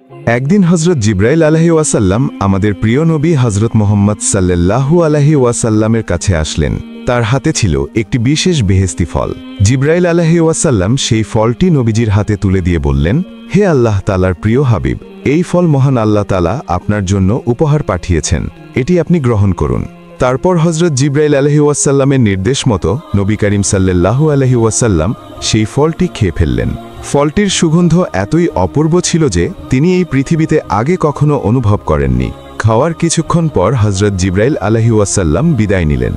একদিন হজরত জিব্রাইল আলাইহি ওয়াসাল্লাম আমাদের প্রিয় নবী হজরত মুহাম্মদ সাল্লাল্লাহু আলাইহি ওয়াসাল্লামের কাছে আসলেন। তার হাতে ছিল একটি বিশেষ বেহেশতি ফল। জিব্রাইল আলাইহি ওয়াসাল্লাম সেই ফলটি নবীজির হাতে তুলে দিয়ে বললেন, হে আল্লাহ তাআলার প্রিয় হাবিব, এই ফল মহান আল্লাহ তাআলা আপনার জন্য উপহার পাঠিয়েছেন, এটি আপনি গ্রহণ করুন। তারপর হজরত জিব্রাইল আলাইহি ওয়াসাল্লামের নির্দেশ মতো নবী করিম সাল্লাল্লাহু আলাইহি ওয়াসাল্লাম সেই ফলটি খেয়ে ফেললেন। ফলটির সুগন্ধ এতই অপূর্ব ছিল যে তিনি এই পৃথিবীতে আগে কখনো অনুভব করেননি। খাওয়ার কিছুক্ষণ পর হজরত জিব্রাইল আলাইহি ওয়াসাল্লাম বিদায় নিলেন।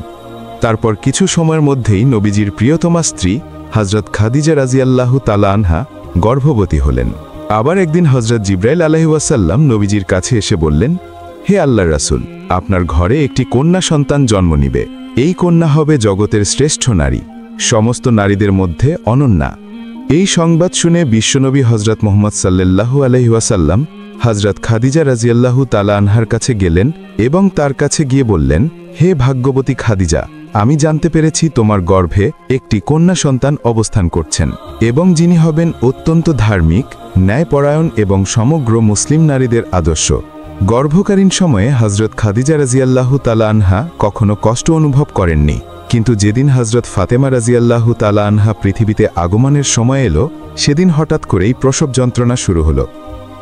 তারপর কিছু সময়ের মধ্যেই নবীজির প্রিয়তমা স্ত্রী হজরত খাদিজা রাদিয়াল্লাহু তাআলা আনহা গর্ভবতী হলেন। আবার একদিন হজরত জিব্রাইল আলাইহি ওয়াসাল্লাম নবীজির কাছে এসে বললেন, হে আল্লাহর রাসূল, আপনার ঘরে একটি কন্যা সন্তান জন্ম নিবে। এই কন্যা হবে জগতের শ্রেষ্ঠ নারী, সমস্ত নারীদের মধ্যে অনন্যা। এই সংবাদ শুনে বিশ্বনবী হজরত মুহাম্মদ সাল্লাল্লাহু আলাইহি ওয়াসাল্লাম হজরত খাদিজা রাদিয়াল্লাহু তাআলা আনহার কাছে গেলেন এবং তার কাছে গিয়ে বললেন, হে ভাগ্যবতী খাদিজা, আমি জানতে পেরেছি তোমার গর্ভে একটি কন্যা সন্তান অবস্থান করছেন এবং যিনি হবেন অত্যন্ত ধার্মিক, ন্যায়পরায়ণ এবং সমগ্র মুসলিম নারীদের আদর্শ। গর্ভকালীন সময়ে হজরত খাদিজা রাদিয়াল্লাহু তাআলা আনহা কখনো কষ্ট অনুভব করেননি, কিন্তু যেদিন হজরত ফাতেমা রাদিয়াল্লাহু তাআলা আনহা পৃথিবীতে আগমনের সময় এলো, সেদিন হঠাৎ করেই প্রসব যন্ত্রণা শুরু হলো।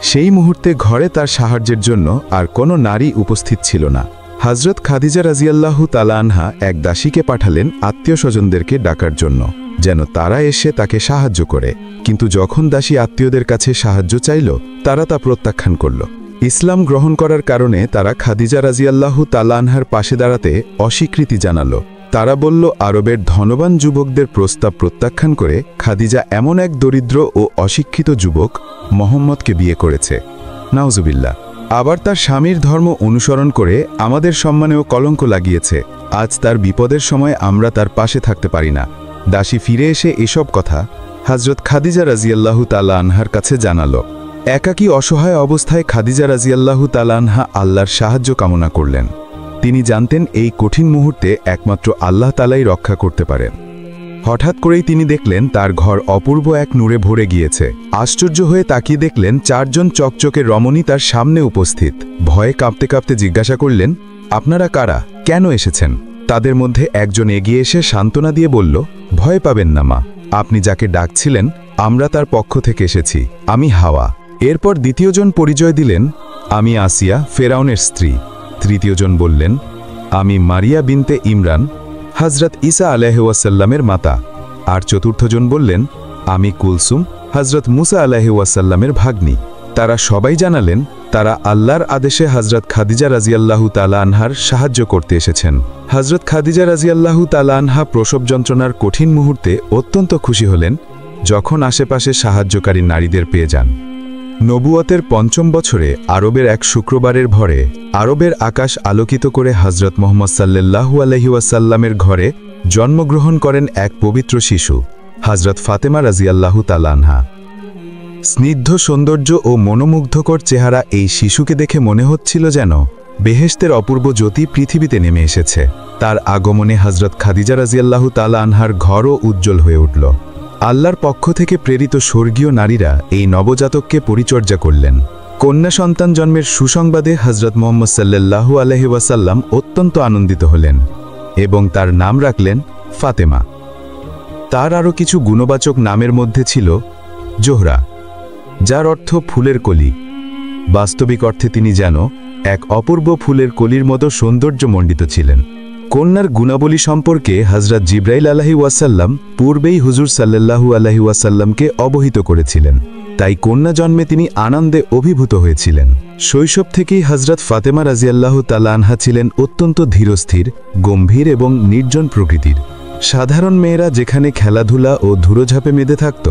সেই মুহূর্তে ঘরে তার সাহায্যের জন্য আর কোনো নারী উপস্থিত ছিল না। হজরত খাদিজা রাদিয়াল্লাহু তাআলা আনহা এক দাসীকে পাঠালেন আত্মীয় স্বজনদেরকে ডাকার জন্য, যেন তারা এসে তাকে সাহায্য করে। কিন্তু যখন দাসী আত্মীয়দের কাছে সাহায্য চাইল, তারা তা প্রত্যাখ্যান করল। ইসলাম গ্রহণ করার কারণে তারা খাদিজা রাদিয়াল্লাহু তাআলা আনহার পাশে দাঁড়াতে অস্বীকৃতি জানালো। তারা বলল, আরবের ধনবান যুবকদের প্রস্তাব প্রত্যাখ্যান করে খাদিজা এমন এক দরিদ্র ও অশিক্ষিত যুবক মুহাম্মদকে বিয়ে করেছে। নাউজুবিল্লাহ। আবার তার স্বামীর ধর্ম অনুসরণ করে আমাদের সম্মানেও কলঙ্ক লাগিয়েছে। আজ তার বিপদের সময় আমরা তার পাশে থাকতে পারি না। দাসী ফিরে এসে এসব কথা হযরত খাদিজা রাদিয়াল্লাহু তাআলা আনহার কাছে জানালো। একাকী অসহায় অবস্থায় খাদিজা রাদিয়াল্লাহু তাআলা আনহা আল্লাহর সাহায্য কামনা করলেন। তিনি জানতেন এই কঠিন মুহূর্তে একমাত্র আল্লাহ তাআলাই রক্ষা করতে পারেন। হঠাৎ করেই তিনি দেখলেন তার ঘর অপূর্ব এক নূরে ভরে গিয়েছে। আশ্চর্য হয়ে তাকিয়ে দেখলেন চারজন চকচকে রমণী তার সামনে উপস্থিত। ভয়ে কাঁপতে কাঁপতে জিজ্ঞাসা করলেন, আপনারা কারা, কেন এসেছেন? তাদের মধ্যে একজন এগিয়ে এসে সান্ত্বনা দিয়ে বলল, ভয় পাবেন না মা, আপনি যাকে ডাকছিলেন আমরা তার পক্ষ থেকে এসেছি, আমি হাওয়া। এরপর দ্বিতীয়জন পরিচয় দিলেন, আমি আসিয়া, ফেরাউনের স্ত্রী। তৃতীয়জন বললেন, আমি মারিয়া বিনতে ইমরান, হজরত ঈসা আলাইহি ওয়াসাল্লামের মাতা। আর চতুর্থজন বললেন, আমি কুলসুম, হজরত মুসা আলাইহি ওয়াসাল্লামের ভাগ্নী। তারা সবাই জানালেন তারা আল্লাহর আদেশে হজরত খাদিজা রাদিয়াল্লাহু তাআলা আনহার সাহায্য করতে এসেছেন। হজরত খাদিজা রাদিয়াল্লাহু তাআলা আনহা প্রসব যন্ত্রণার কঠিন মুহূর্তে অত্যন্ত খুশি হলেন যখন আশেপাশে সাহায্যকারী নারীদের পেয়ে যান। নবুয়তের ৫ম বছরে আরবের এক শুক্রবারের ভরে আরবের আকাশ আলোকিত করে হজরত মুহাম্মদ সাল্লাল্লাহু আলাইহি ওয়াসাল্লামের ঘরে জন্মগ্রহণ করেন এক পবিত্র শিশু, হজরত ফাতেমা রাদিয়াল্লাহু তাআলা আনহা। স্নিগ্ধ সৌন্দর্য ও মনোমুগ্ধকর চেহারা এই শিশুকে দেখে মনে হচ্ছিল যেন বেহেশতের অপূর্ব জ্যোতি পৃথিবীতে নেমে এসেছে। তার আগমনে হজরত খাদিজা রাদিয়াল্লাহু তাআলা আনহার ঘরও উজ্জ্বল হয়ে উঠল। আল্লাহর পক্ষ থেকে প্রেরিত স্বর্গীয় নারীরা এই নবজাতককে পরিচর্যা করলেন। কন্যা সন্তান জন্মের সুসংবাদে হজরত মুহাম্মদ সাল্লাল্লাহু আলাইহি ওয়াসাল্লাম অত্যন্ত আনন্দিত হলেন এবং তার নাম রাখলেন ফাতেমা। তার আরও কিছু গুণবাচক নামের মধ্যে ছিল জোহরা, যার অর্থ ফুলের কলি। বাস্তবিক অর্থে তিনি যেন এক অপূর্ব ফুলের কলির মতো সৌন্দর্যমণ্ডিত ছিলেন। কন্যার গুণাবলী সম্পর্কে হজরত জিব্রাইল আলাইহি ওয়াসাল্লাম পূর্বেই হুজুর সাল্লাল্লাহু আলাইহি ওয়াসাল্লামকে অবহিত করেছিলেন, তাই কন্যা জন্মে তিনি আনন্দে অভিভূত হয়েছিলেন। শৈশব থেকেই হজরত ফাতেমা রাদিয়াল্লাহু তাআলা আনহা ছিলেন অত্যন্ত ধীরস্থির, গম্ভীর এবং নির্জন প্রকৃতির। সাধারণ মেয়েরা যেখানে খেলাধুলা ও ধুলোঝাপে মেতে থাকত,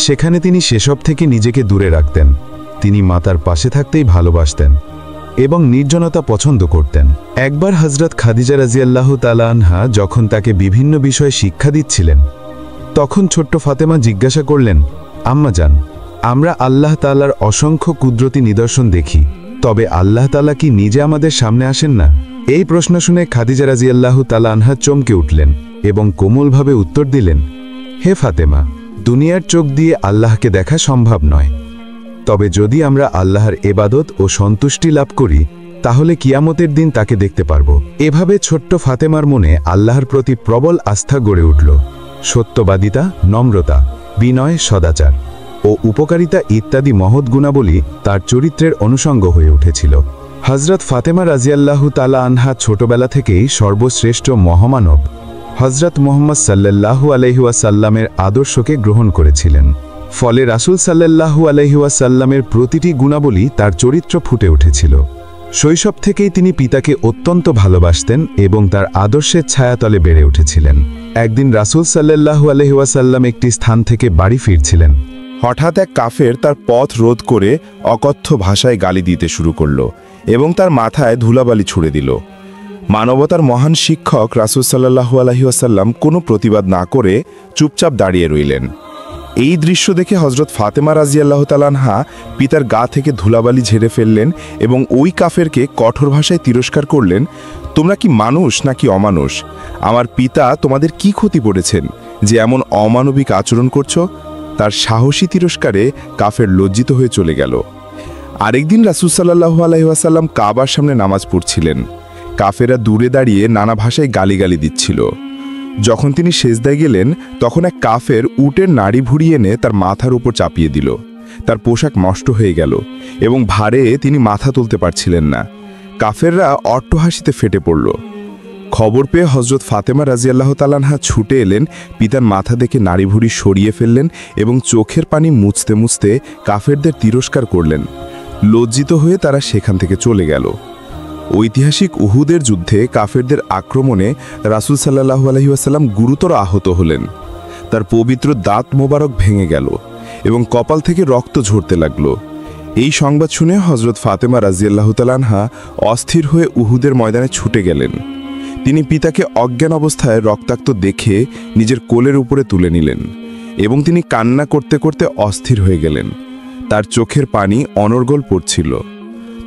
সেখানে তিনি সেসব থেকে নিজেকে দূরে রাখতেন। তিনি মাতার পাশে থাকতেই ভালোবাসতেন এবং নির্জনতা পছন্দ করতেন। একবার হজরত খাদিজা রাদিয়াল্লাহু তাআলা আনহা যখন তাকে বিভিন্ন বিষয়ে শিক্ষা দিচ্ছিলেন, তখন ছোট্ট ফাতেমা জিজ্ঞাসা করলেন, আম্মাজান, আমরা আল্লাহ তাআলার অসংখ্য কুদরতি নিদর্শন দেখি, তবে আল্লাহ তাআলা কি নিজে আমাদের সামনে আসেন না? এই প্রশ্ন শুনে খাদিজা রাদিয়াল্লাহু তাআলা আনহা চমকে উঠলেন এবং কোমলভাবে উত্তর দিলেন, হে ফাতেমা, দুনিয়ার চোখ দিয়ে আল্লাহকে দেখা সম্ভব নয়, তবে যদি আমরা আল্লাহর এবাদত ও সন্তুষ্টি লাভ করি তাহলে কিয়ামতের দিন তাকে দেখতে পারব। এভাবে ছোট্ট ফাতেমার মনে আল্লাহর প্রতি প্রবল আস্থা গড়ে উঠল। সত্যবাদিতা, নম্রতা, বিনয়, সদাচার ও উপকারিতা ইত্যাদি মহৎ গুণাবলী তার চরিত্রের অনুষঙ্গ হয়ে উঠেছিল। হযরত ফাতেমা রাজিয়াল্লাহু তাআলা আনহা ছোটবেলা থেকেই সর্বশ্রেষ্ঠ মহামানব হযরত মুহাম্মদ সাল্লাল্লাহু আলাইহি ওয়াসাল্লামের আদর্শকে গ্রহণ করেছিলেন। ফলে রাসূল সাল্লাল্লাহু আলাইহি ওয়াসাল্লামের প্রতিটি গুণাবলী তার চরিত্র ফুটে উঠেছিল। শৈশব থেকেই তিনি পিতাকে অত্যন্ত ভালোবাসতেন এবং তার আদর্শের ছায়াতলে বেড়ে উঠেছিলেন। একদিন রাসূল সাল্লাল্লাহু আলাইহি ওয়াসাল্লাম একটি স্থান থেকে বাড়ি ফিরছিলেন। হঠাৎ এক কাফের তার পথ রোধ করে অকথ্য ভাষায় গালি দিতে শুরু করল এবং তার মাথায় ধুলাবালি ছুঁড়ে দিল। মানবতার মহান শিক্ষক রাসূল সাল্লাল্লাহু আলাইহি ওয়াসাল্লাম কোনো প্রতিবাদ না করে চুপচাপ দাঁড়িয়ে রইলেন। এই দৃশ্য দেখে হযরত ফাতেমা রাদিয়াল্লাহু তাআলা আনহা পিতার গা থেকে ধুলাবালি ঝেড়ে ফেললেন এবং ওই কাফেরকে কঠোর ভাষায় তিরস্কার করলেন, তোমরা কি মানুষ নাকি অমানুষ? আমার পিতা তোমাদের কি ক্ষতি করেছেন যে এমন অমানবিক আচরণ করছো? তার সাহসী তিরস্কারে কাফের লজ্জিত হয়ে চলে গেল। আরেকদিন রাসূল সাল্লাল্লাহু আলাইহি ওয়াসাল্লাম কাবার সামনে নামাজ পড়ছিলেন। কাফেরা দূরে দাঁড়িয়ে নানা ভাষায় গালিগালি দিচ্ছিল। যখন তিনি সেজদায় গেলেন তখন এক কাফের উটের নাড়ি ভুড়ি এনে তার মাথার উপর চাপিয়ে দিল। তার পোশাক নষ্ট হয়ে গেল এবং ভারে তিনি মাথা তুলতে পারছিলেন না। কাফেররা অট্টহাসিতে ফেটে পড়ল। খবর পেয়ে হযরত ফাতেমা রাদিয়াল্লাহু তাআলা আনহা ছুটে এলেন, পিতার মাথা থেকে নাড়ি ভুড়ি সরিয়ে ফেললেন এবং চোখের পানি মুছতে মুছতে কাফেরদের তিরস্কার করলেন। লজ্জিত হয়ে তারা সেখান থেকে চলে গেল। ঐতিহাসিক উহুদের যুদ্ধে কাফেরদের আক্রমণে রাসূল সাল্লাল্লাহু আলাইহি ওয়াসাল্লাম গুরুতর আহত হলেন। তার পবিত্র দাঁত মোবারক ভেঙে গেল এবং কপাল থেকে রক্ত ঝরতে লাগল। এই সংবাদ শুনে হযরত ফাতেমা রাদিয়াল্লাহু তাআলা আনহা অস্থির হয়ে উহুদের ময়দানে ছুটে গেলেন। তিনি পিতাকে অজ্ঞান অবস্থায় রক্তাক্ত দেখে নিজের কোলের উপরে তুলে নিলেন এবং তিনি কান্না করতে করতে অস্থির হয়ে গেলেন। তার চোখের পানি অনর্গল পড়ছিল।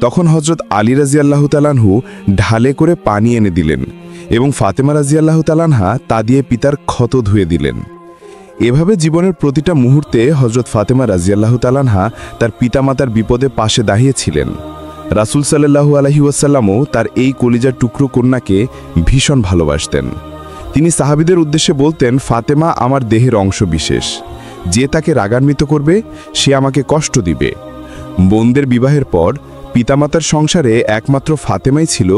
তখন হযরত আলী রাদিয়াল্লাহু তাআলা আনহু ঢালে করে পানি এনে দিলেন এবং ফাতেমা রাদিয়াল্লাহু তাআলা আনহা তা দিয়ে পিতার ক্ষত ধুয়ে দিলেন। এভাবে জীবনের প্রতিটা মুহূর্তে হযরত ফাতেমা রাদিয়াল্লাহু তাআলা আনহা তার পিতামাতার বিপদে পাশে দাঁড়িয়েছিলেন। রাসূল সাল্লাল্লাহু আলাইহি ওয়াসাল্লামও তার এই কলিজার টুকরো কন্যাকে ভীষণ ভালোবাসতেন। তিনি সাহাবীদের উদ্দেশ্যে বলতেন, ফাতেমা আমার দেহের অংশ বিশেষ, যে তাকে রাগান্বিত করবে সে আমাকে কষ্ট দিবে। বোনদের বিবাহের পর পিতামাতার সংসারে একমাত্র ফাতেমাই ছিল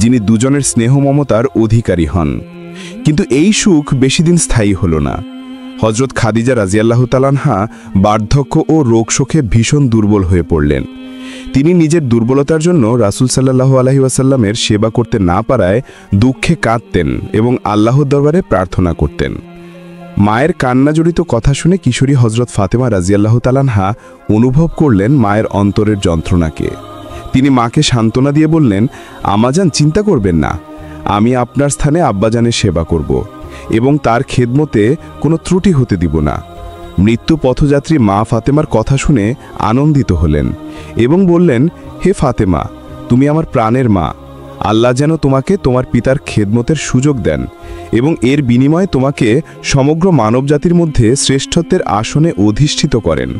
যিনি দুজনের স্নেহ মমতার অধিকারী হন। কিন্তু এই সুখ বেশিদিন স্থায়ী হল না। হযরত খাদিজা রাদিয়াল্লাহু তাআলা আনহা বার্ধক্য ও রোগ শোকে ভীষণ দুর্বল হয়ে পড়লেন। তিনি নিজের দুর্বলতার জন্য রাসূল সাল্লাল্লাহু আলাইহি ওয়াসাল্লামের সেবা করতে না পারায় দুঃখে কাঁদতেন এবং আল্লাহর দরবারে প্রার্থনা করতেন। মায়ের কান্নাজড়িত কথা শুনে কিশোরী হযরত ফাতেমা রাদিয়াল্লাহু তাআলা আনহা অনুভব করলেন মায়ের অন্তরের যন্ত্রণাকে। তিনি মাকে সান্ত্বনা দিয়ে বললেন, আম্মাজান চিন্তা করবেন না, আমি আপনার স্থানে আব্বাজানের সেবা করব এবং তার খেদমতে কোনো ত্রুটি হতে দিব না। মৃত্যু পথযাত্রী মা ফাতেমার কথা শুনে আনন্দিত হলেন এবং বললেন, হে ফাতেমা, তুমি আমার প্রাণের মা। আল্লাহ যেন তোমাকে তোমার পিতার খেদমতের সুযোগ দেন এবং এর বিনিময়ে তোমাকে সমগ্র মানবজাতির মধ্যে শ্রেষ্ঠত্বের আসনে অধিষ্ঠিত করেন।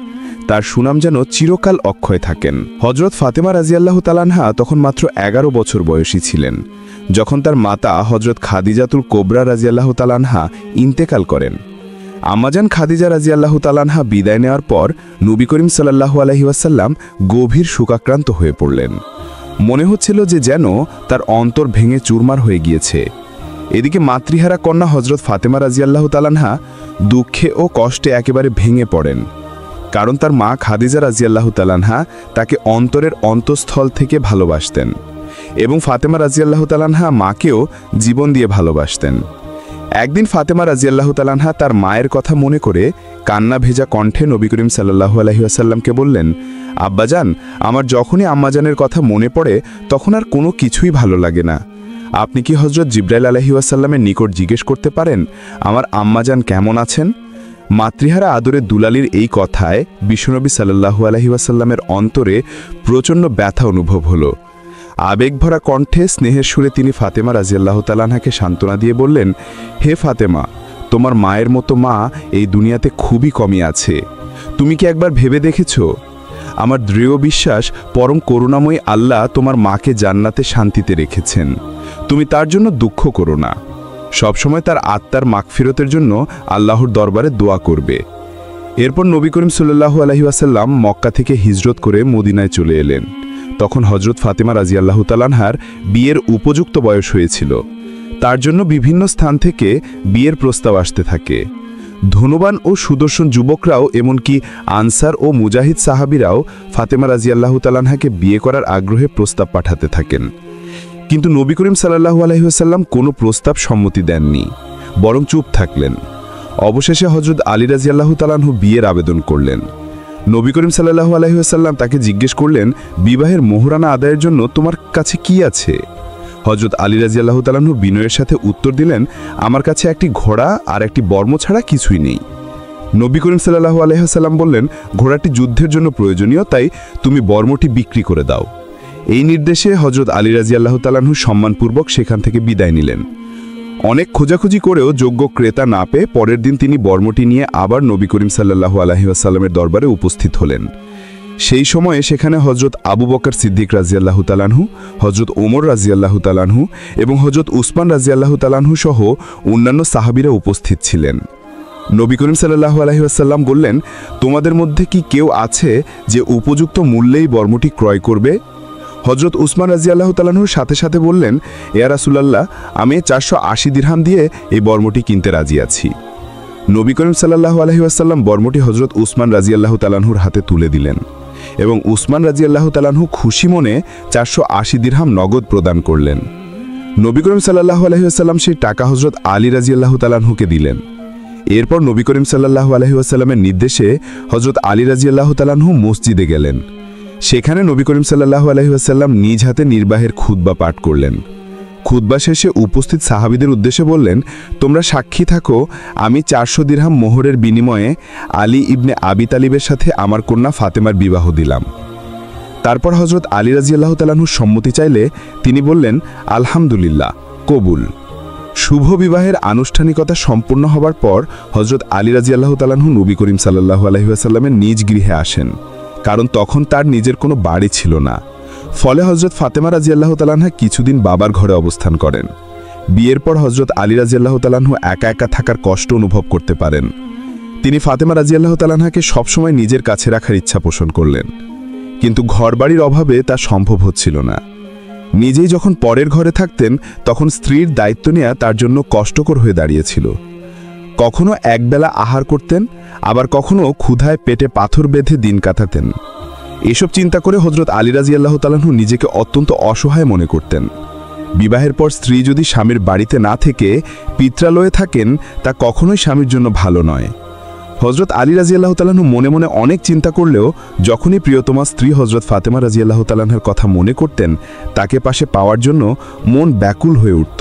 তার সুনাম যেন চিরকাল অক্ষয় থাকেন। হযরত ফাতেমা রাদিয়াল্লাহু তাআলা আনহা তখন মাত্র 11 বছর বয়সী ছিলেন যখন তার মাতা হযরত খাদিজাতুল কোবরা রাদিয়াল্লাহু তাআলা আনহা ইন্তেকাল করেন। আম্মাজান খাদিজা রাদিয়াল্লাহু তাআলা আনহা বিদায় নেওয়ার পর নবী করিম সাল্লাল্লাহু আলাইহি ওয়াসাল্লাম গভীর শোকাক্রান্ত হয়ে পড়লেন। মনে হচ্ছিল যে যেন তার অন্তর ভেঙে চুরমার হয়ে গিয়েছে। এদিকে মাতৃহারা কন্যা হযরত ফাতেমা রাদিয়াল্লাহু তাআলা আনহা দুঃখে ও কষ্টে একেবারে ভেঙে পড়েন, কারণ তার মা খাদিজা রাদিয়াল্লাহু তাআলা আনহা তাকে অন্তরের অন্তঃস্থল থেকে ভালোবাসতেন এবং ফাতেমা রাদিয়াল্লাহু তাআলা আনহা মাকেও জীবন দিয়ে ভালোবাসতেন। একদিন ফাতেমা রাদিয়াল্লাহু তাআলা আনহা তার মায়ের কথা মনে করে কান্না ভেজা কণ্ঠে নবী করিম সাল্লাল্লাহু আলাইহি ওয়াসাল্লামকে বললেন, আব্বাজান, আমার যখনই আম্মাজানের কথা মনে পড়ে তখন আর কোনো কিছুই ভালো লাগে না। আপনি কি হযরত জিবরাইল আলাইহি ওয়াসাল্লামের নিকট জিজ্ঞেস করতে পারেন আমার আম্মাজান কেমন আছেন? মাতৃহারা আদরের দুলালির এই কথায় বিশ্বনবী সাল্লাল্লাহু আলাইহি ওয়াসাল্লামের অন্তরে প্রচণ্ড ব্যথা অনুভব হলো। আবেগভরা কণ্ঠে স্নেহের সুরে তিনি ফাতেমা রাদিয়াল্লাহু তাআলা আনহাকে সান্ত্বনা দিয়ে বললেন, হে ফাতেমা, তোমার মায়ের মতো মা এই দুনিয়াতে খুবই কমই আছে। তুমি কি একবার ভেবে দেখেছ? আমার দৃঢ় বিশ্বাস পরম করুণাময়ী আল্লাহ তোমার মাকে জান্নাতে শান্তিতে রেখেছেন। তুমি তার জন্য দুঃখ করো না। সবসময় তার আত্মার মাগফিরতের জন্য আল্লাহর দরবারে দোয়া করবে। এরপর নবী করিম সাল্লাল্লাহু আলাইহি ওয়াসাল্লাম মক্কা থেকে হিজরত করে মদিনায় চলে এলেন। তখন হজরত ফাতেমা রাদিয়াল্লাহু তাআলা আনহার বিয়ের উপযুক্ত বয়স হয়েছিল। তার জন্য বিভিন্ন স্থান থেকে বিয়ের প্রস্তাব আসতে থাকে। ধনবান ও সুদর্শন যুবকরাও, এমনকি আনসার ও মুজাহিদ সাহাবীরাও ফাতেমা রাদিয়াল্লাহু তাআলা আনহাকে বিয়ে করার আগ্রহে প্রস্তাব পাঠাতে থাকেন। কিন্তু নবী করিম সাল্লাল্লাহু আলাইহি ওয়াসাল্লাম কোনো প্রস্তাব সম্মতি দেননি, বরং চুপ থাকলেন। অবশেষে হযরত আলী রাদিয়াল্লাহু তাআলা আনহু বিয়ের আবেদন করলেন। নবী করিম সাল্লাল্লাহু আলাইহি ওয়াসাল্লাম তাকে জিজ্ঞেস করলেন, বিবাহের মোহরানা আদায়ের জন্য তোমার কাছে কি আছে? হযরত আলী রাদিয়াল্লাহু তাআলা আনহু বিনয়ের সাথে উত্তর দিলেন, আমার কাছে একটি ঘোড়া আর একটি বর্ম ছাড়া কিছুই নেই। নবী করিম সাল্লাল্লাহু আলাইহি ওয়াসাল্লাম বললেন, ঘোড়াটি যুদ্ধের জন্য প্রয়োজনীয়, তাই তুমি বর্মটি বিক্রি করে দাও। এই নির্দেশে হযরত আলী রাদিয়াল্লাহু তাআলা আনহু সম্মানপূর্বক সেখান থেকে বিদায় নিলেন। অনেক খোঁজাখুঁজি করেও যোগ্য ক্রেতা না পেয়ে পরের দিন তিনি বর্মটি নিয়ে আবার নবী করিম সাল্লাল্লাহু আলাইহি ওয়াসাল্লামের দরবারে উপস্থিত হলেন। সেই সময়ে সেখানে হযরত আবু বকর সিদ্দিক রাদিয়াল্লাহু তাআলা আনহু, হযরত ওমর রাদিয়াল্লাহু তাআলা আনহু এবং হযরত উসমান রাদিয়াল্লাহু তাআলা আনহু সহ অন্যান্য সাহাবীরা উপস্থিত ছিলেন। নবী করিম সাল্লাল্লাহু আলাইহি ওয়াসাল্লাম বললেন, তোমাদের মধ্যে কি কেউ আছে যে উপযুক্ত মূল্যেই বর্মটি ক্রয় করবে? হযরত উসমান রাদিয়াল্লাহু তাআলা আনহু সাথে সাথে বললেন, ইয়া রাসূলুল্লাহ, আমি 480 দিরহাম দিয়ে এই বর্মটি কিনতে রাজি আছি। নবী করিম সাল্লাল্লাহু আলাইহি ওয়াসাল্লাম বর্মটি হযরত উসমান রাদিয়াল্লাহু তাআলা আনহুর হাতে তুলে দিলেন এবং উসমান রাদিয়াল্লাহু তাআলা আনহু খুশি মনে 480 দিরহাম নগদ প্রদান করলেন। নবী করিম সাল্লাল্লাহু আলাইহি ওয়াসাল্লাম সেই টাকা হযরত আলী রাদিয়াল্লাহু তাআলা আনহুকে দিলেন। এরপর নবী করিম সাল্লাল্লাহু আলাইহি ওয়াসাল্লামের নির্দেশে হযরত আলী রাদিয়াল্লাহু তাআলা আনহু মসজিদে গেলেন। সেখানে নবী করিম সাল্লাল্লাহু আলাইহি ওয়াসাল্লাম নিজ হাতে নির্বাহের খুতবা পাঠ করলেন। খুতবা শেষে উপস্থিত সাহাবীদের উদ্দেশ্যে বললেন, তোমরা সাক্ষী থাকো, আমি 400 দিরহাম মোহরের বিনিময়ে আলী ইবনে আবি তালিবের সাথে আমার কন্যা ফাতেমার বিবাহ দিলাম। তারপর হযরত আলী রাদিয়াল্লাহু তাআলা আনহু সম্মতি চাইলে তিনি বললেন, আলহামদুলিল্লাহ, কবুল। শুভ বিবাহের আনুষ্ঠানিকতা সম্পূর্ণ হবার পর হযরত আলী রাদিয়াল্লাহু তাআলা আনহু নবী করিম সাল্লাল্লাহু আলাইহি ওয়াসাল্লামের নিজ গৃহে আসেন, কারণ তখন তার নিজের কোনো বাড়ি ছিল না। ফলে হযরত ফাতেমা রাদিয়াল্লাহু তাআলা আনহা কিছুদিন বাবার ঘরে অবস্থান করেন। বিয়ের পর হযরত আলী রাদিয়াল্লাহু তাআলা আনহু একা একা থাকার কষ্ট অনুভব করতে পারেন। তিনি ফাতেমা রাদিয়াল্লাহু তাআলা আনহাকে সবসময় নিজের কাছে রাখার ইচ্ছা পোষণ করলেন, কিন্তু ঘরবাড়ির অভাবে তা সম্ভব হচ্ছিল না। নিজেই যখন পরের ঘরে থাকতেন তখন স্ত্রীর দায়িত্ব নেওয়া তার জন্য কষ্টকর হয়ে দাঁড়িয়েছিল। কখনো একবেলা আহার করতেন, আবার কখনো ক্ষুধায় পেটে পাথর বেঁধে দিন কাটাতেন। এসব চিন্তা করে হযরত আলী রাদিয়াল্লাহু তাআলা আনহু নিজেকে অত্যন্ত অসহায় মনে করতেন। বিবাহের পর স্ত্রী যদি স্বামীর বাড়িতে না থেকে পিত্রালয়ে থাকেন, তা কখনোই স্বামীর জন্য ভালো নয়। হযরত আলী রাদিয়াল্লাহু তাআলা আনহু মনে মনে অনেক চিন্তা করলেও যখনই প্রিয়তমা স্ত্রী হযরত ফাতেমা রাদিয়াল্লাহু তাআলা আনহার কথা মনে করতেন, তাকে পাশে পাওয়ার জন্য মন ব্যাকুল হয়ে উঠত।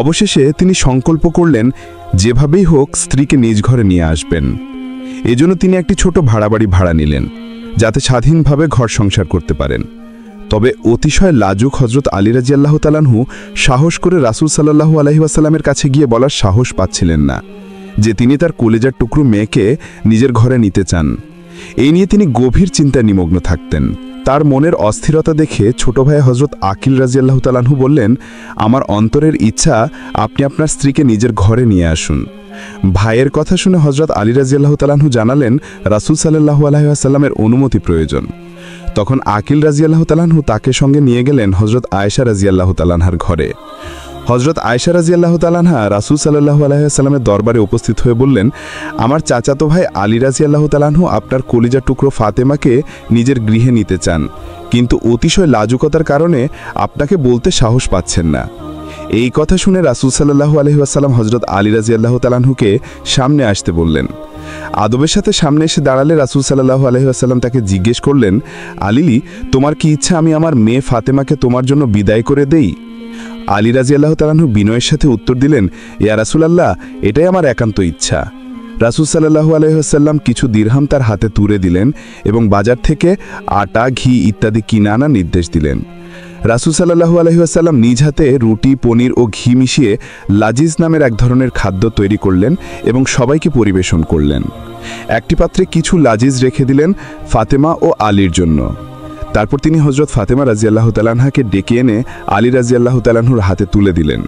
অবশেষে তিনি সংকল্প করলেন, যেভাবেই হোক স্ত্রীকে নিজ ঘরে নিয়ে আসবেন। এজন্য তিনি একটি ছোট ভাড়াবাড়ি ভাড়া নিলেন, যাতে স্বাধীনভাবে ঘর সংসার করতে পারেন। তবে অতিশয় লাজুক হযরত আলী রাদিয়াল্লাহু তাআলা আনহু সাহস করে রাসূল সাল্লাল্লাহু আলাইহি ওয়াসাল্লামের কাছে গিয়ে বলার সাহস পাচ্ছিলেন না যে তিনি তার কলেজার টুকরো মেয়েকে নিজের ঘরে নিতে চান। এই নিয়ে তিনি গভীর চিন্তায় নিমগ্ন থাকতেন। তার মনের অস্থিরতা দেখে ছোট ভাই হযরত আকিল রাদিয়াল্লাহু তাআলা আনহু বললেন, আমার অন্তরের ইচ্ছা আপনি আপনার স্ত্রীকে নিজের ঘরে নিয়ে আসুন। ভাইয়ের কথা শুনে হযরত আলী রাদিয়াল্লাহু তাআলা আনহু জানালেন, রাসূল সাল্লাল্লাহু আলাইহি ওয়াসাল্লামের অনুমতি প্রয়োজন। তখন আকিল রাদিয়াল্লাহু তাআলা আনহু তাকে সঙ্গে নিয়ে গেলেন হযরত আয়েশা রাদিয়াল্লাহু তাআলা আনহার ঘরে। হযরত আয়েশা রাদিয়াল্লাহু তাআলা আনহা রাসূল সাল্লাল্লাহু আলাইহি ওয়াসাল্লামের দরবারে উপস্থিত হয়ে বললেন, আমার চাচাতো ভাই আলী রাদিয়াল্লাহু তাআলা আনহু আপনার কলিজার টুকরো ফাতেমাকে নিজের গৃহে নিতে চান, কিন্তু অতিশয় লাজুকতার কারণে আপনাকে বলতে সাহস পাচ্ছেন না। এই কথা শুনে রাসূল সাল্লাল্লাহু আলাইহি ওয়াসাল্লাম হযরত আলী রাদিয়াল্লাহু তাআলা আনহুকে সামনে আসতে বললেন। আদবের সাথে সামনে এসে দাঁড়ালে রাসূল সাল্লাল্লাহু আলাইহি ওয়াসাল্লাম তাকে জিজ্ঞেস করলেন, আলী, তোমার কি ইচ্ছা আমি আমার মেয়ে ফাতেমাকে তোমার জন্য বিদায় করে দেই? আলী রাদিয়াল্লাহু তাআলা আনহু বিনয়ের সাথে উত্তর দিলেন, ইয়া রাসূলুল্লাহ, এটাই আমার একান্ত ইচ্ছা। রাসূল সাল্লাল্লাহু আলাইহি ওয়াসাল্লাম কিছু দিরহাম তার হাতে তুলে দিলেন এবং বাজার থেকে আটা, ঘি ইত্যাদি কিনে আনার নির্দেশ দিলেন। রাসূল সাল্লাল্লাহু আলাইহি ওয়াসাল্লাম নিজ হাতে রুটি পনির ও ঘি মিশিয়ে লাজিজ নামের এক ধরনের খাদ্য তৈরি করলেন এবং সবাইকে পরিবেশন করলেন। একটি পাত্রে কিছু লাজিজ রেখে দিলেন ফাতেমা ও আলীর জন্য। তারপর তিনি হযরত ফাতেমা রাদিয়াল্লাহু তাআলা আনহাকে ডেকে এনে আলী রাদিয়াল্লাহু তাআলা আনহুর হাতে তুলে দিলেন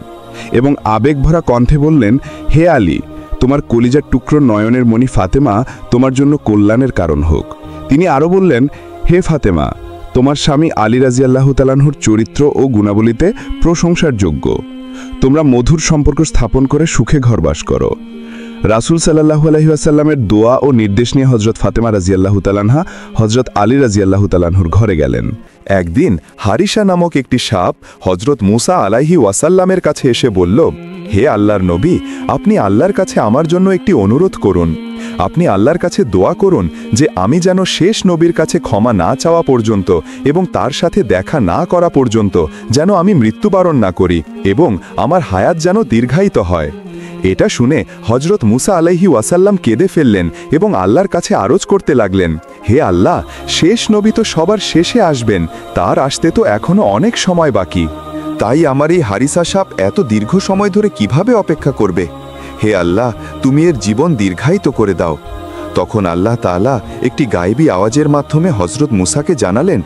এবং আবেগভরা কণ্ঠে বললেন, হে আলী, তোমার কলিজার টুকরো নয়নের মণি ফাতেমা তোমার জন্য কল্যাণের কারণ হোক। তিনি আরও বললেন, হে ফাতেমা, তোমার স্বামী আলী রাদিয়াল্লাহু তাআলা আনহুর চরিত্র ও গুণাবলীতে প্রশংসার যোগ্য। তোমরা মধুর সম্পর্ক স্থাপন করে সুখে ঘর বাস করো। রাসূল সাল্লাল্লাহু আলাইহি ওয়াসাল্লামের দোয়া ও নির্দেশ নিয়ে হযরত ফাতেমা রাদিয়াল্লাহু তাআলা আনহা হযরত আলী রাদিয়াল্লাহু তাআলা আনহুর ঘরে গেলেন। একদিন হারিসা নামক একটি সাপ হযরত মুসা আলাইহি ওয়াসাল্লামের কাছে এসে বলল, হে আল্লাহর নবী, আপনি আল্লাহর কাছে আমার জন্য একটি অনুরোধ করুন। আপনি আল্লাহর কাছে দোয়া করুন যে আমি যেন শেষ নবীর কাছে ক্ষমা না চাওয়া পর্যন্ত এবং তার সাথে দেখা না করা পর্যন্ত যেন আমি মৃত্যুবরণ না করি এবং আমার হায়াত যেন দীর্ঘায়িত হয়। এটা শুনে হযরত মুসা আলাইহি ওয়াসাল্লাম কেঁদে ফেললেন এবং আল্লাহর কাছে আরজ করতে লাগলেন, হে আল্লাহ, শেষ নবী তো সবার শেষে আসবেন, তার আসতে তো এখনো অনেক সময় বাকি। তাই আমার এই হারিসা সাপ এত দীর্ঘ সময় ধরে কিভাবে অপেক্ষা করবে? হে আল্লাহ, তুমি এর জীবন দীর্ঘায়িত করে দাও। তখন আল্লাহ তাআলা একটি গায়েবী আওয়াজের মাধ্যমে হযরত মুসাকে জানালেন,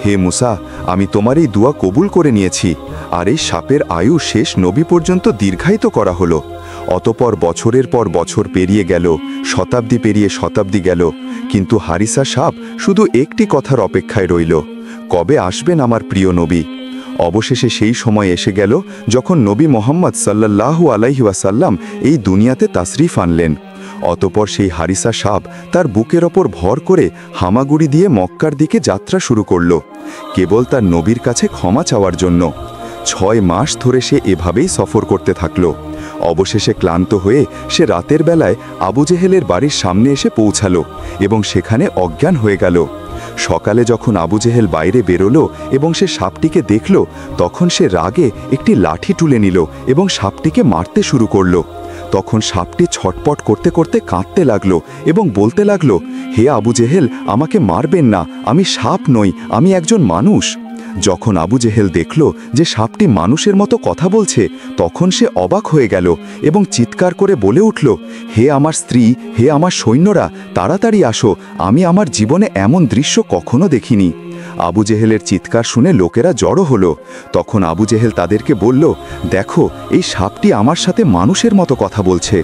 হে মুসা, আমি তোমার এই দোয়া কবুল করে নিয়েছি আর এই সাপের আয়ু শেষ নবী পর্যন্ত দীর্ঘায়িত করা হলো। অতপর বছরের পর বছর পেরিয়ে গেল, শতাব্দী পেরিয়ে শতাব্দী গেল, কিন্তু হারিসা সাপ শুধু একটি কথার অপেক্ষায় রইল, কবে আসবেন আমার প্রিয় নবী? অবশেষে সেই সময় এসে গেল যখন নবী মুহাম্মদ সাল্লাল্লাহু আলাইহি ওয়াসাল্লাম এই দুনিয়াতে তাশরিফ আনলেন। অতপর সেই হারিসা সাপ তার বুকের ওপর ভর করে হামাগুড়ি দিয়ে মক্কার দিকে যাত্রা শুরু করল, কেবল তার নবীর কাছে ক্ষমা চাওয়ার জন্য। 6 মাস ধরে সে এভাবেই সফর করতে থাকল। অবশেষে ক্লান্ত হয়ে সে রাতের বেলায় আবু জেহেলের বাড়ির সামনে এসে পৌঁছালো এবং সেখানে অজ্ঞান হয়ে গেল। সকালে যখন আবু জেহেল বাইরে বেরোলো এবং সে সাপটিকে দেখল, তখন সে রাগে একটি লাঠি তুলে নিল এবং সাপটিকে মারতে শুরু করল। তখন সাপটি ছটপট করতে করতে কাঁদতে লাগলো এবং বলতে লাগলো, হে আবু জেহেল, আমাকে মারবেন না, আমি সাপ নই, আমি একজন মানুষ। যখন আবু জেহেল দেখল যে সাপটি মানুষের মতো কথা বলছে, তখন সে অবাক হয়ে গেল এবং চিৎকার করে বলে উঠল, হে আমার স্ত্রী, হে আমার সৈন্যরা, তাড়াতাড়ি আসো, আমি আমার জীবনে এমন দৃশ্য কখনো দেখিনি। আবু জেহেলের চিৎকার শুনে লোকেরা জড়ো হলো। তখন আবু জেহেল তাদেরকে বলল, দেখো, এই সাপটি আমার সাথে মানুষের মতো কথা বলছে।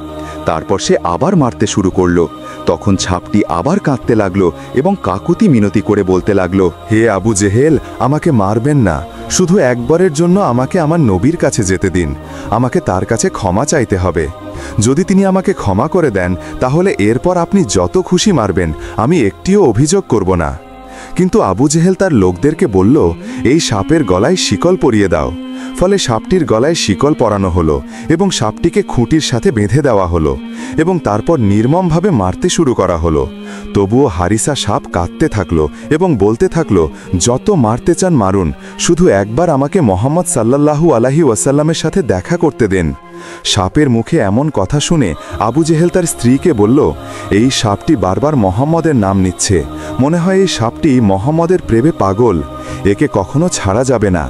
তারপর সে আবার মারতে শুরু করলো। তখন সাপটি আবার কাঁদতে লাগলো এবং কাকুতি মিনতি করে বলতে লাগলো, হে আবু জেহেল, আমাকে মারবেন না, শুধু একবারের জন্য আমাকে আমার নবীর কাছে যেতে দিন, আমাকে তার কাছে ক্ষমা চাইতে হবে। যদি তিনি আমাকে ক্ষমা করে দেন, তাহলে এরপর আপনি যত খুশি মারবেন, আমি একটিও অভিযোগ করব না। কিন্তু আবু জেহেল তার লোকদেরকে বলল, এই সাপের গলায় শিকল পরিয়ে দাও। ফলে সাপটির গলায় শিকল পরানো হলো এবং সাপটিকে খুঁটির সাথে বেঁধে দেওয়া হলো এবং তারপর নির্মমভাবে মারতে শুরু করা হলো। তবুও হারিসা সাপ কাঁদতে থাকলো এবং বলতে থাকলো, যত মারতে চান মারুন, শুধু একবার আমাকে মুহাম্মদ সাল্লাল্লাহু আলাইহি ওয়াসাল্লামের সাথে দেখা করতে দেন। সাপের মুখে এমন কথা শুনে আবু জেহেল তার স্ত্রীকে বলল, এই সাপটি বারবার মুহাম্মদের নাম নিচ্ছে, মনে হয় এই সাপটি মুহাম্মদের প্রেমে পাগল, একে কখনো ছাড়া যাবে না।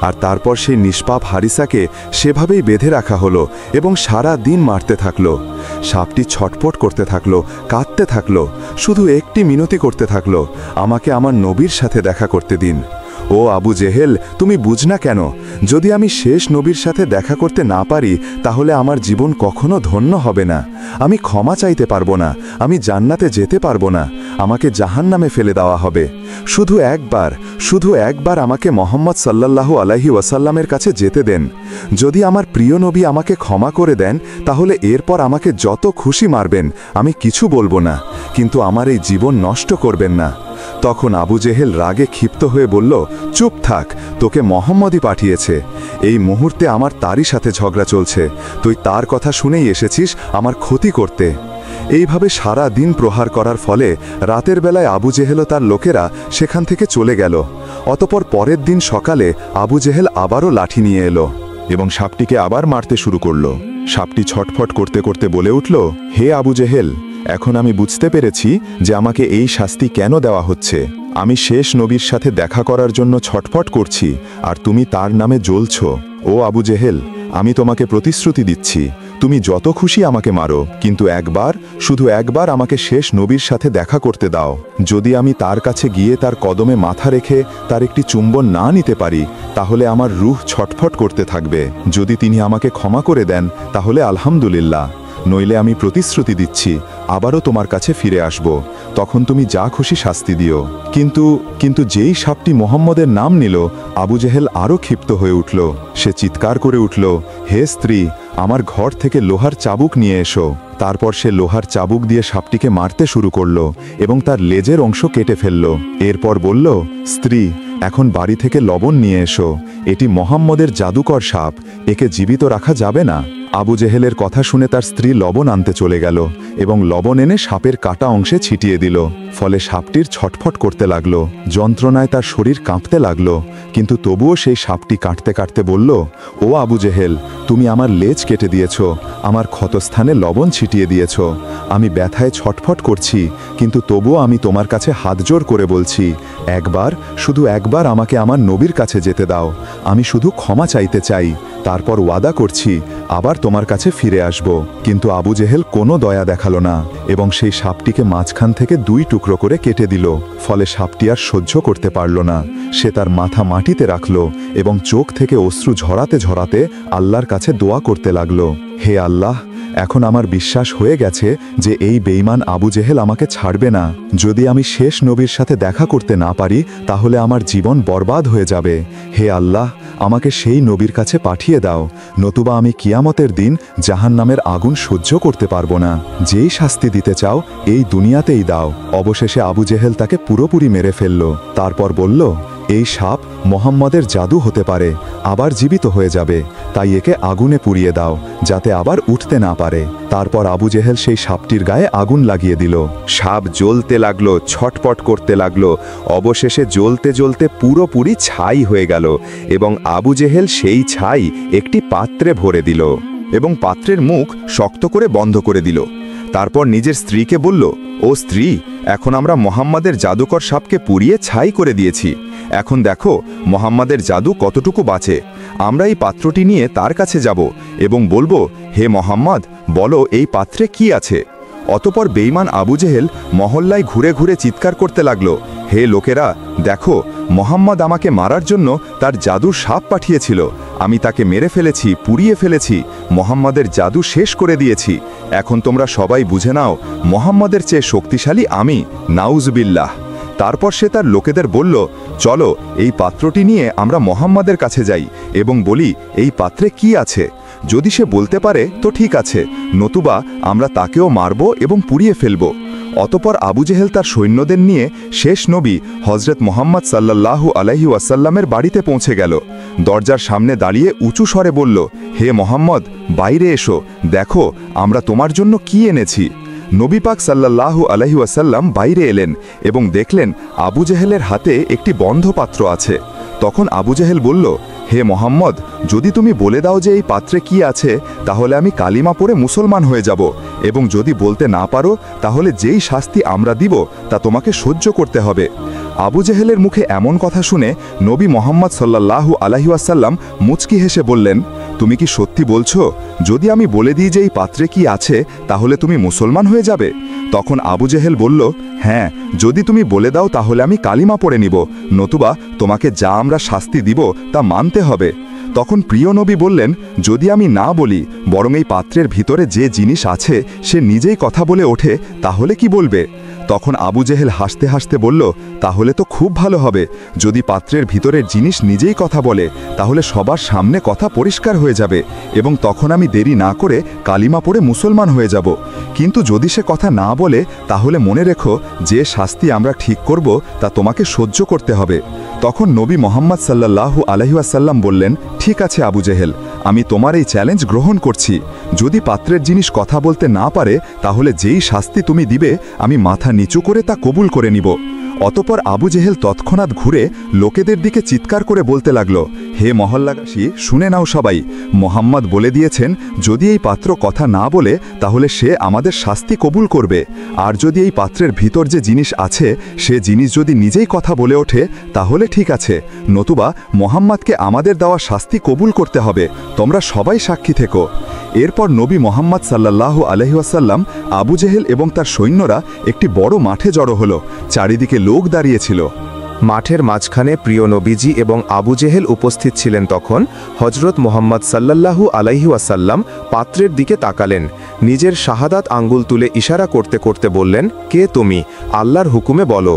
আর তারপর সেই নিষ্পাপ হারিসাকে সেভাবেই বেঁধে রাখা হলো এবং সারা দিন মারতে থাকলো। সাপটি ছটপট করতে থাকলো, কাঁদতে থাকলো, শুধু একটি মিনতি করতে থাকলো, আমাকে আমার নবীর সাথে দেখা করতে দিন। ও আবু জেহেল, তুমি বুঝ না কেন? যদি আমি শেষ নবীর সাথে দেখা করতে না পারি, তাহলে আমার জীবন কখনো ধন্য হবে না, আমি ক্ষমা চাইতে পারবো না, আমি জান্নাতে যেতে পারবো না, আমাকে জাহান্নামে ফেলে দেওয়া হবে। শুধু একবার আমাকে মুহাম্মদ সাল্লাল্লাহু আলাইহি ওয়াসাল্লামের কাছে যেতে দেন। যদি আমার প্রিয় নবী আমাকে ক্ষমা করে দেন, তাহলে এরপর আমাকে যত খুশি মারবেন, আমি কিছু বলবো না, কিন্তু আমার এই জীবন নষ্ট করবেন না। তখন আবু জেহেল রাগে ক্ষিপ্ত হয়ে বলল, চুপ থাক, তোকে মুহাম্মদই পাঠিয়েছে, এই মুহূর্তে আমার তারই সাথে ঝগড়া চলছে, তুই তার কথা শুনেই এসেছিস আমার ক্ষতি করতে। এইভাবে সারা দিন প্রহার করার ফলে রাতের বেলায় আবু জেহেল ও তার লোকেরা সেখান থেকে চলে গেল। অতপর পরের দিন সকালে আবু জেহেল আবারও লাঠি নিয়ে এলো এবং সাপটিকে আবার মারতে শুরু করল। সাপটি ছটফট করতে করতে বলে উঠল, হে আবু জেহেল, এখন আমি বুঝতে পেরেছি যে আমাকে এই শাস্তি কেন দেওয়া হচ্ছে। আমি শেষ নবীর সাথে দেখা করার জন্য ছটফট করছি, আর তুমি তার নামে জ্বলছ। ও আবু জেহেল, আমি তোমাকে প্রতিশ্রুতি দিচ্ছি, তুমি যত খুশি আমাকে মারো, কিন্তু একবার, শুধু একবার আমাকে শেষ নবীর সাথে দেখা করতে দাও। যদি আমি তার কাছে গিয়ে তার কদমে মাথা রেখে তার একটি চুম্বন না নিতে পারি, তাহলে আমার রূহ ছটফট করতে থাকবে। যদি তিনি আমাকে ক্ষমা করে দেন, তাহলে আলহামদুলিল্লাহ, নইলে আমি প্রতিশ্রুতি দিচ্ছি আবারও তোমার কাছে ফিরে আসব। তখন তুমি যা খুশি শাস্তি দিও। কিন্তু যেই সাপটি মোহাম্মদের নাম নিল, আবু জেহেল আরও ক্ষিপ্ত হয়ে উঠল। সে চিৎকার করে উঠল, হে স্ত্রী, আমার ঘর থেকে লোহার চাবুক নিয়ে এসো। তারপর সে লোহার চাবুক দিয়ে সাপটিকে মারতে শুরু করল এবং তার লেজের অংশ কেটে ফেলল। এরপর বলল, স্ত্রী, এখন বাড়ি থেকে লবণ নিয়ে এসো। এটি মোহাম্মদের জাদুকর সাপ, একে জীবিত রাখা যাবে না। আবু জেহেলের কথা শুনে তার স্ত্রী লবণ আনতে চলে গেল এবং লবণ এনে সাপের কাটা অংশে ছিটিয়ে দিল। ফলে সাপটির ছটফট করতে লাগলো, যন্ত্রণায় তার শরীর কাঁপতে লাগলো। কিন্তু তবুও সেই সাপটি কাটতে কাটতে বলল, ও আবু জেহেল, তুমি আমার লেজ কেটে দিয়েছ, আমার ক্ষতস্থানে লবণ ছিটিয়ে দিয়েছ। আমি ব্যথায় ছটফট করছি, কিন্তু তবুও আমি তোমার কাছে হাত জোর করে বলছি, একবার, শুধু একবার আমাকে আমার নবীর কাছে যেতে দাও। আমি শুধু ক্ষমা চাইতে চাই, তারপর ওয়াদা করছি আবার তোমার কাছে ফিরে আসব। কিন্তু আবু জেহেল কোনো দয়া দেখালো না এবং সেই সাপটিকে মাঝখান থেকে 2 টুকরো করে কেটে দিল। ফলে সাপটি আর সহ্য করতে পারল না। সে তার মাথা মাটিতে রাখল এবং চোখ থেকে অশ্রু ঝরাতে ঝরাতে আল্লাহর কাছে দোয়া করতে লাগল, হে আল্লাহ, এখন আমার বিশ্বাস হয়ে গেছে যে এই বেঈমান আবু জেহেল আমাকে ছাড়বে না। যদি আমি শেষ নবীর সাথে দেখা করতে না পারি, তাহলে আমার জীবন বরবাদ হয়ে যাবে। হে আল্লাহ, আমাকে সেই নবীর কাছে পাঠিয়ে দাও, নতুবা আমি কিয়ামতের দিন জাহান্নামের আগুন সহ্য করতে পারবো না। যেই শাস্তি দিতে চাও এই দুনিয়াতেই দাও। অবশেষে আবু জেহেল তাকে পুরোপুরি মেরে ফেলল। তারপর বলল, এই সাপ মোহাম্মদের জাদু হতে পারে, আবার জীবিত হয়ে যাবে, তাই একে আগুনে পুড়িয়ে দাও, যাতে আবার উঠতে না পারে। তারপর আবু জেহেল সেই সাপটির গায়ে আগুন লাগিয়ে দিল। সাপ জ্বলতে লাগলো, ছটপট করতে লাগলো, অবশেষে জ্বলতে জ্বলতে পুরোপুরি ছাই হয়ে গেল এবং আবু জেহেল সেই ছাই একটি পাত্রে ভরে দিল এবং পাত্রের মুখ শক্ত করে বন্ধ করে দিল। তারপর নিজের স্ত্রীকে বলল, ও স্ত্রী, এখন আমরা মোহাম্মদের জাদুকর সাপকে পুড়িয়ে ছাই করে দিয়েছি। এখন দেখো মোহাম্মদের জাদু কতটুকু বাঁচে। আমরা এই পাত্রটি নিয়ে তার কাছে যাব এবং বলবো, হে মোহাম্মদ, বলো এই পাত্রে কি আছে। অতপর বেঈমান আবু জেহেল মহল্লায় ঘুরে ঘুরে চিৎকার করতে লাগলো, হে লোকেরা, দেখো, মোহাম্মদ আমাকে মারার জন্য তার জাদুর সাপ পাঠিয়েছিল। আমি তাকে মেরে ফেলেছি, পুড়িয়ে ফেলেছি, মোহাম্মদের জাদু শেষ করে দিয়েছি। এখন তোমরা সবাই বুঝে নাও, মোহাম্মদের চেয়ে শক্তিশালী আমি, নাউজুবিল্লাহ। তারপর সে তার লোকেদের বলল, চলো এই পাত্রটি নিয়ে আমরা মোহাম্মদের কাছে যাই এবং বলি এই পাত্রে কি আছে। যদি সে বলতে পারে তো ঠিক আছে, নতুবা আমরা তাকেও মারব এবং পুড়িয়ে ফেলব। অতপর আবু জেহেল তার সৈন্যদের নিয়ে শেষ নবী হজরত মোহাম্মদ সাল্লাল্লাহু আলাইহি ওয়াসাল্লামের বাড়িতে পৌঁছে গেল। দরজার সামনে দাঁড়িয়ে উঁচু স্বরে বলল, হে মোহাম্মদ, বাইরে এসো, দেখো আমরা তোমার জন্য কি এনেছি। নবী পাক সাল্লাল্লাহু আলাইহি ওয়াসাল্লাম বাইরে এলেন এবং দেখলেন আবু জেহেলের হাতে একটি বন্ধ পাত্র আছে। তখন আবু জেহেল বলল, হে মোহাম্মদ, যদি তুমি বলে দাও যে এই পাত্রে কি আছে, তাহলে আমি কালিমা পড়ে মুসলমান হয়ে যাব, এবং যদি বলতে না পারো, তাহলে যেই শাস্তি আমরা দিব তা তোমাকে সহ্য করতে হবে। আবু জেহেলের মুখে এমন কথা শুনে নবী মোহাম্মদ সাল্লাল্লাহু আলাইহি ওয়াসাল্লাম মুচকি হেসে বললেন, তুমি কি সত্যি বলছো? যদি আমি বলে দিই যে এই পাত্রে কি আছে, তাহলে তুমি মুসলমান হয়ে যাবে? তখন আবু জেহেল বলল, হ্যাঁ, যদি তুমি বলে দাও তাহলে আমি কালিমা পড়ে নিব, নতুবা তোমাকে যা আমরা শাস্তি দিব তা মানতে হবে। তখন প্রিয় নবী বললেন, যদি আমি না বলি, বরং এই পাত্রের ভিতরে যে জিনিস আছে সে নিজেই কথা বলে ওঠে, তাহলে কি বলবে? তখন আবু জেহেল হাসতে হাসতে বলল, তাহলে তো খুব ভালো হবে। যদি পাত্রের ভিতরের জিনিস নিজেই কথা বলে, তাহলে সবার সামনে কথা পরিষ্কার হয়ে যাবে এবং তখন আমি দেরি না করে কালিমা পড়ে মুসলমান হয়ে যাব। কিন্তু যদি সে কথা না বলে, তাহলে মনে রেখো, যে শাস্তি আমরা ঠিক করব তা তোমাকে সহ্য করতে হবে। তখন নবী মোহাম্মদ সাল্লাল্লাহু আলাইহি ওয়াসাল্লাম বললেন, ঠিক আছে আবু জেহেল, আমি তোমার এই চ্যালেঞ্জ গ্রহণ করছি। যদি পাত্রের জিনিস কথা বলতে না পারে, তাহলে যেই শাস্তি তুমি দিবে আমি মাথা নিচু করে তা কবুল করে নিব। অতপর আবু জেহেল তৎক্ষণাৎ ঘুরে লোকেদের দিকে চিৎকার করে বলতে লাগল, হে মহল্লাবাসী, শুনে নাও সবাই, মোহাম্মদ বলে দিয়েছেন যদি এই পাত্র কথা না বলে তাহলে সে আমাদের শাস্তি কবুল করবে, আর যদি এই পাত্রের ভিতর যে জিনিস আছে সে জিনিস যদি নিজেই কথা বলে ওঠে তাহলে ঠিক আছে, নতুবা মোহাম্মদকে আমাদের দেওয়া শাস্তি কবুল করতে হবে, তোমরা সবাই সাক্ষী থেকো। এরপর নবী মোহাম্মদ সাল্লাল্লাহু আলাইহি ওয়াসাল্লাম, আবু জেহেল এবং তার সৈন্যরা একটি বড় মাঠে জড়ো হলো। চারিদিকে লোক দাঁড়িয়েছিল। মাঠের মাঝখানে প্রিয় নবীজি এবং আবু জেহেল উপস্থিত ছিলেন। তখন হজরত মোহাম্মদ সাল্লাল্লাহু আলাইহি ওয়াসাল্লাম পাত্রের দিকে তাকালেন, নিজের শাহাদাত আঙ্গুল তুলে ইশারা করতে করতে বললেন, কে তুমি? আল্লাহর হুকুমে বলো।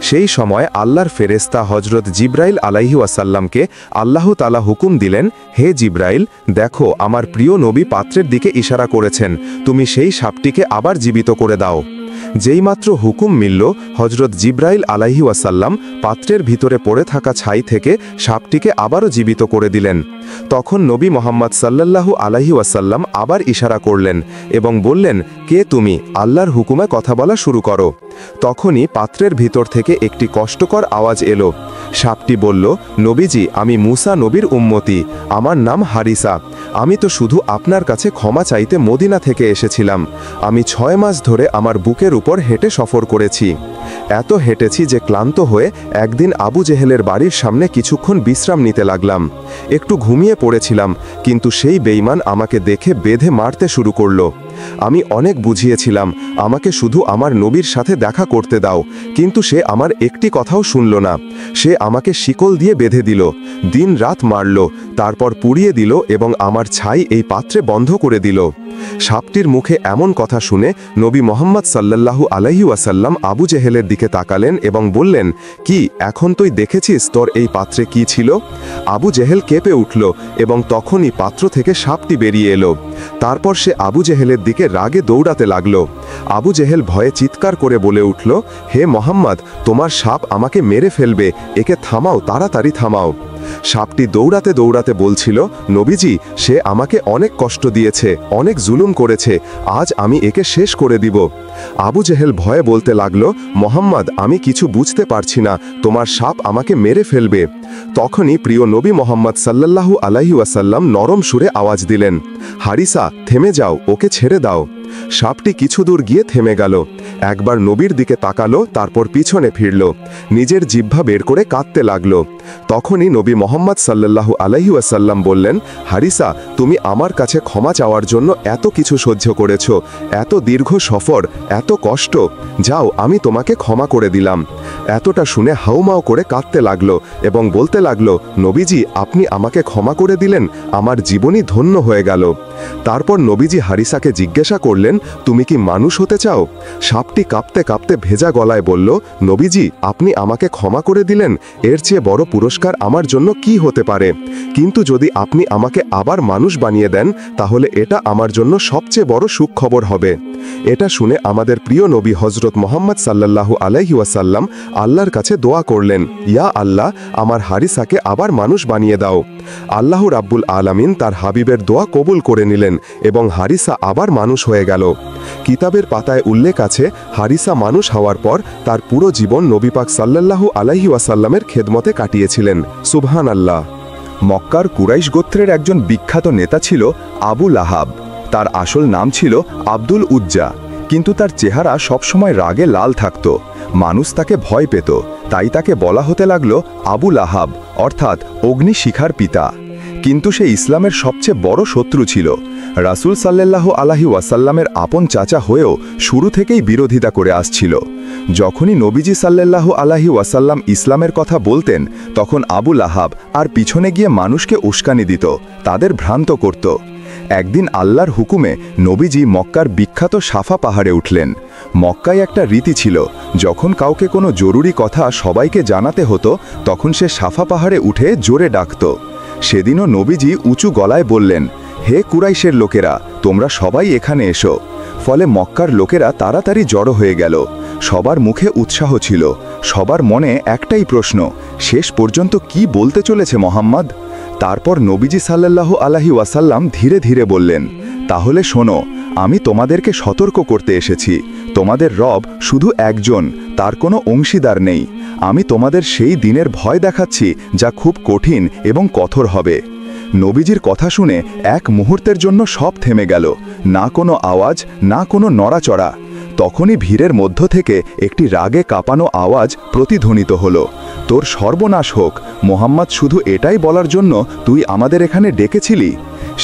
সেই সময় আল্লাহর ফেরেশতা হজরত জিব্রাইল আলাইহি ওয়াসাল্লামকে আল্লাহ তাআলা হুকুম দিলেন, হে জিব্রাইল, দেখো আমার প্রিয় নবী পাত্রের দিকে ইশারা করেছেন, তুমি সেই সাপটিকে আবার জীবিত করে দাও। যেইমাত্র হুকুম মিলল, হজরত জিব্রাইল আলাইহি ওয়াসাল্লাম পাত্রের ভিতরে পড়ে থাকা ছাই থেকে সাপটিকে আবারও জীবিত করে দিলেন। তখন নবী মোহাম্মদ সাল্লাল্লাহু আলাইহি ওয়াসাল্লাম আবার ইশারা করলেন এবং বললেন, কে তুমি? আল্লাহর হুকুমে কথা বলা শুরু করো। তখনই পাত্রের ভিতর থেকে একটি কষ্টকর আওয়াজ এলো। সাপটি বলল, নবীজি, আমি মুসা নবীর উম্মতি, আমার নাম হারিসা। আমি তো শুধু আপনার কাছে ক্ষমা চাইতে মদিনা থেকে এসেছিলাম। আমি 6 মাস ধরে আমার বুকের উপর হেঁটে সফর করেছি। এত হেঁটেছি যে ক্লান্ত হয়ে একদিন আবু জেহেলের বাড়ির সামনে কিছুক্ষণ বিশ্রাম নিতে লাগলাম। একটু ঘুমিয়ে পড়েছিলাম, কিন্তু সেই বেঈমান আমাকে দেখে বেঁধে মারতে শুরু করলো। আমি অনেক বুঝিয়েছিলাম, আমাকে শুধু আমার নবীর সাথে দেখা করতে দাও, কিন্তু সে আমার একটি কথাও শুনল না। সে আমাকে শিকল দিয়ে বেঁধে দিল, দিন রাত মারল, তারপর পুড়িয়ে দিল এবং আমার ছাই এই পাত্রে বন্ধ করে দিল। সাপটির মুখে এমন কথা শুনে নবী মোহাম্মদ সাল্লাল্লাহু আলাইহি ওয়াসাল্লাম আবু জেহেলের দিকে তাকালেন এবং বললেন, কি এখন তুই দেখেছিস তোর এই পাত্রে কি ছিল? আবু জেহেল কেঁপে উঠল এবং তখনই পাত্র থেকে সাপটি বেরিয়ে এলো। তারপর সে আবু জেহেলের দিকে রাগে দৌড়াতে লাগল। আবু জেহেল ভয়ে চিৎকার করে বলে উঠল, হে মোহাম্মদ, তোমার সাপ আমাকে মেরে ফেলবে, একে থামাও, তাড়াতাড়ি থামাও। সাপটি দৌড়াতে দৌড়াতে বলছিল, নবীজি, সে আমাকে অনেক কষ্ট দিয়েছে, অনেক জুলুম করেছে, আজ আমি একে শেষ করে দিব। আবু জেহেল ভয়ে বলতে লাগলো, মোহাম্মদ, আমি কিছু বুঝতে পারছি না, তোমার সাপ আমাকে মেরে ফেলবে। তখনই প্রিয় নবী মোহাম্মদ সাল্লাল্লাহু আলাইহি ওয়াসাল্লাম নরম সুরে আওয়াজ দিলেন, হারিসা, থেমে যাও, ওকে ছেড়ে দাও। সাপটি কিছু দূর গিয়ে থেমে গেল, একবার নবীর দিকে তাকালো, তারপর পিছনে ফিরল, নিজের জিহ্বা বের করে কাঁদতে লাগলো। তখনই নবী মোহাম্মদ সাল্লাল্লাহু আলাইহি ওয়াসাল্লাম বললেন, হারিসা, তুমি আমার কাছে ক্ষমা চাওয়ার জন্য এত কিছু সহ্য করেছ, এত দীর্ঘ সফর, এত কষ্ট, যাও, আমি তোমাকে ক্ষমা করে দিলাম। এতটা শুনে হাউমাউ করে কাঁদতে লাগলো এবং বলতে লাগলো, নবীজি, আপনি আমাকে ক্ষমা করে দিলেন, আমার জীবনই ধন্য হয়ে গেল। তারপর নবীজি হারিসাকে জিজ্ঞাসা করলেন, তুমি কি মানুষ হতে চাও? সাপটি কাঁপতে কাঁপতে ভেজা গলায় বলল, নবীজি, আপনি আমাকে ক্ষমা করে দিলেন, এর চেয়ে বড় পুরস্কার আমার জন্য কি হতে পারে? কিন্তু যদি আপনি আমাকে আবার মানুষ বানিয়ে দেন তাহলে এটা আমার জন্য সবচেয়ে বড় সুখবর হবে। এটা শুনে আমাদের প্রিয় নবী হজরত মোহাম্মদ সাল্লাল্লাহু আলাইহি ওয়াসাল্লাম আল্লাহর কাছে দোয়া করলেন, ইয়া আল্লাহ, আমার হারিসাকে আবার মানুষ বানিয়ে দাও। আল্লাহ রাব্বুল আলামিন তার হাবিবের দোয়া কবুল করে নিলেন এবং হারিসা আবার মানুষ হয়ে গেল। কিতাবের পাতায় উল্লেখ আছে, হারিসা মানুষ হওয়ার পর তার পুরো জীবন নবী পাক সাল্লাল্লাহু আলাইহি ওয়াসাল্লামের খেদমতে কাটিয়েছিলেন। সুবহানাল্লাহ। মক্কার কুরাইশ গোত্রের একজন বিখ্যাত নেতা ছিল আবু লাহাব। তার আসল নাম ছিল আব্দুল উজ্জা, কিন্তু তার চেহারা সবসময় রাগে লাল থাকত। মানুষ তাকে ভয় পেত, তাই তাকে বলা হতে লাগলো আবু লাহাব, অর্থাৎ অগ্নিশিখার পিতা। কিন্তু সে ইসলামের সবচেয়ে বড় শত্রু ছিল। রাসূল সাল্লাল্লাহু আলাইহি ওয়াসাল্লামের আপন চাচা হয়েও শুরু থেকেই বিরোধিতা করে আসছিল। যখনই নবীজি সাল্লাল্লাহু আলাইহি ওয়াসাল্লাম ইসলামের কথা বলতেন, তখন আবু লাহাব আর পিছনে গিয়ে মানুষকে উস্কানি দিত, তাদের ভ্রান্ত করত। একদিন আল্লাহর হুকুমে নবীজি মক্কার বিখ্যাত সাফা পাহাড়ে উঠলেন। মক্কায় একটা রীতি ছিল, যখন কাউকে কোনো জরুরি কথা সবাইকে জানাতে হতো, তখন সে সাফা পাহাড়ে উঠে জোরে ডাকত। সেদিনও নবীজি উঁচু গলায় বললেন, হে কুরাইশের লোকেরা, তোমরা সবাই এখানে এসো। ফলে মক্কার লোকেরা তাড়াতাড়ি জড়ো হয়ে গেল। সবার মুখে উৎসাহ ছিল, সবার মনে একটাই প্রশ্ন, শেষ পর্যন্ত কি বলতে চলেছে মোহাম্মদ? তারপর নবীজি সাল্লাল্লাহু আলাইহি ওয়াসাল্লাম ধীরে ধীরে বললেন, তাহলে শোনো, আমি তোমাদেরকে সতর্ক করতে এসেছি। তোমাদের রব শুধু একজন, তার কোনো অংশীদার নেই। আমি তোমাদের সেই দিনের ভয় দেখাচ্ছি যা খুব কঠিন এবং কঠোর হবে। নবীজির কথা শুনে এক মুহূর্তের জন্য সব থেমে গেল, না কোনো আওয়াজ, না কোনো নড়াচড়া। তখনই ভিড়ের মধ্য থেকে একটি রাগে কাঁপানো আওয়াজ প্রতিধ্বনিত হলো, তোর সর্বনাশ হোক, মোহাম্মদ শুধু এটাই বলার জন্য তুই আমাদের এখানে ডেকেছিলি?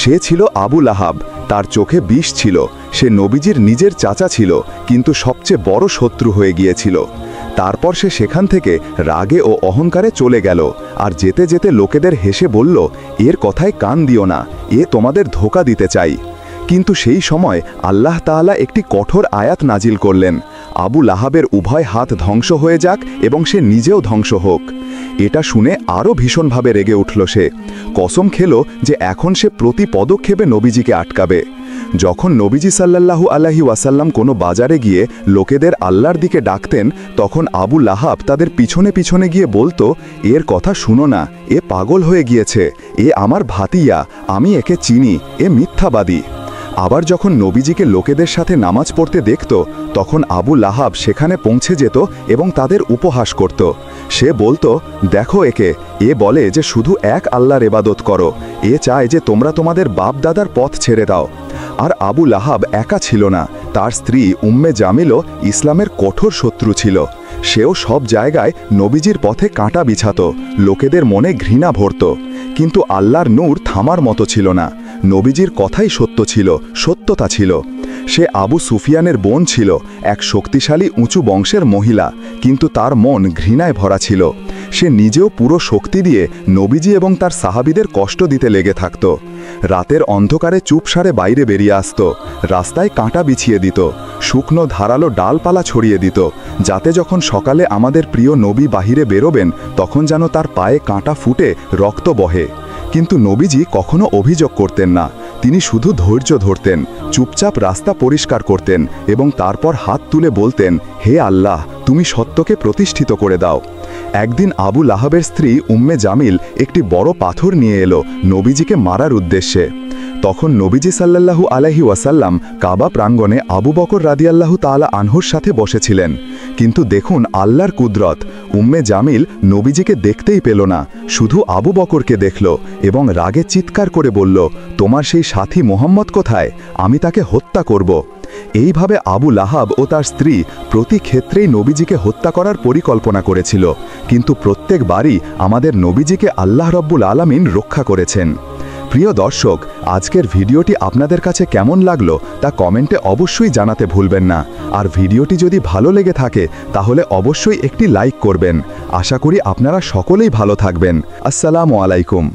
সে ছিল আবু লাহাব, তার চোখে বিষ ছিল। সে নবীজির নিজের চাচা ছিল, কিন্তু সবচেয়ে বড় শত্রু হয়ে গিয়েছিল। তারপর সে সেখান থেকে রাগে ও অহংকারে চলে গেল, আর যেতে যেতে লোকেদের হেসে বলল, এর কথায় কান দিও না, এ তোমাদের ধোঁকা দিতে চাই। কিন্তু সেই সময় আল্লাহ তাআলা একটি কঠোর আয়াত নাজিল করলেন, আবু লাহাবের উভয় হাত ধ্বংস হয়ে যাক এবং সে নিজেও ধ্বংস হোক। এটা শুনে আরও ভীষণভাবে রেগে উঠল সে। কসম খেল যে এখন সে প্রতি পদক্ষেপে নবীজিকে আটকাবে। যখন নবীজি সাল্লাল্লাহু আলাইহি ওয়াসাল্লাম কোনো বাজারে গিয়ে লোকেদের আল্লাহর দিকে ডাকতেন, তখন আবু লাহাব তাদের পিছনে পিছনে গিয়ে বলতো, এর কথা শুনো না, এ পাগল হয়ে গিয়েছে, এ আমার ভাতিয়া, আমি একে চিনি, এ মিথ্যাবাদী। আবার যখন নবীজিকে লোকেদের সাথে নামাজ পড়তে দেখত, তখন আবু লাহাব সেখানে পৌঁছে যেত এবং তাদের উপহাস করত। সে বলতো, দেখো একে, এ বলে যে শুধু এক আল্লাহর ইবাদত করো, এ চায় যে তোমরা তোমাদের বাপ দাদার পথ ছেড়ে দাও। আর আবু লাহাব একা ছিল না, তার স্ত্রী উম্মে জামিলও ইসলামের কঠোর শত্রু ছিল। সেও সব জায়গায় নবীজির পথে কাঁটা বিছাত, লোকেদের মনে ঘৃণা ভরত। কিন্তু আল্লাহর নূর থামার মতো ছিল না। নবীজির কথাই সত্য ছিল, সত্যতা ছিল। সে আবু সুফিয়ানের বোন ছিল, এক শক্তিশালী উঁচু বংশের মহিলা, কিন্তু তার মন ঘৃণায় ভরা ছিল। সে নিজেও পুরো শক্তি দিয়ে নবীজি এবং তার সাহাবীদের কষ্ট দিতে লেগে থাকত। রাতের অন্ধকারে চুপসারে বাইরে বেরিয়ে আসত, রাস্তায় কাঁটা বিছিয়ে দিত, শুকনো ধারালো ডালপালা ছড়িয়ে দিত, যাতে যখন সকালে আমাদের প্রিয় নবী বাহিরে বেরোবেন তখন যেন তার পায়ে কাঁটা ফুটে রক্ত বহে। কিন্তু নবীজি কখনো অভিযোগ করতেন না। তিনি শুধু ধৈর্য ধরতেন, চুপচাপ রাস্তা পরিষ্কার করতেন এবং তারপর হাত তুলে বলতেন, হে আল্লাহ, তুমি সত্যকে প্রতিষ্ঠিত করে দাও। একদিন আবু লাহাবের স্ত্রী উম্মে জামিল একটি বড় পাথর নিয়ে এলো নবীজিকে মারার উদ্দেশ্যে। তখন নবীজি সাল্লাল্লাহু আলাইহি ওয়াসাল্লাম কাবা প্রাঙ্গণে আবু বকর রাদিয়াল্লাহু তাআলা আনহুর সাথে বসেছিলেন। কিন্তু দেখুন আল্লাহর কুদরত, উম্মে জামিল নবীজিকে দেখতেই পেল না, শুধু আবু বকরকে দেখল এবং রাগে চিৎকার করে বলল, তোমার সেই সাথী মোহাম্মদ কোথায়? আমি তাকে হত্যা করব। এইভাবে আবু লাহাব ও তার স্ত্রী প্রতি ক্ষেত্রেই নবীজিকে হত্যা করার পরিকল্পনা করেছিল, কিন্তু প্রত্যেকবারই আমাদের নবীজিকে আল্লাহ রব্বুল আলামিন রক্ষা করেছেন। প্রিয় দর্শক, আজকের ভিডিওটি আপনাদের কাছে কেমন লাগলো তা কমেন্টে অবশ্যই জানাতে ভুলবেন না। আর ভিডিওটি যদি ভালো লেগে থাকে তাহলে অবশ্যই একটি লাইক করবেন। আশা করি আপনারা সকলেই ভালো থাকবেন। আসসালামু আলাইকুম।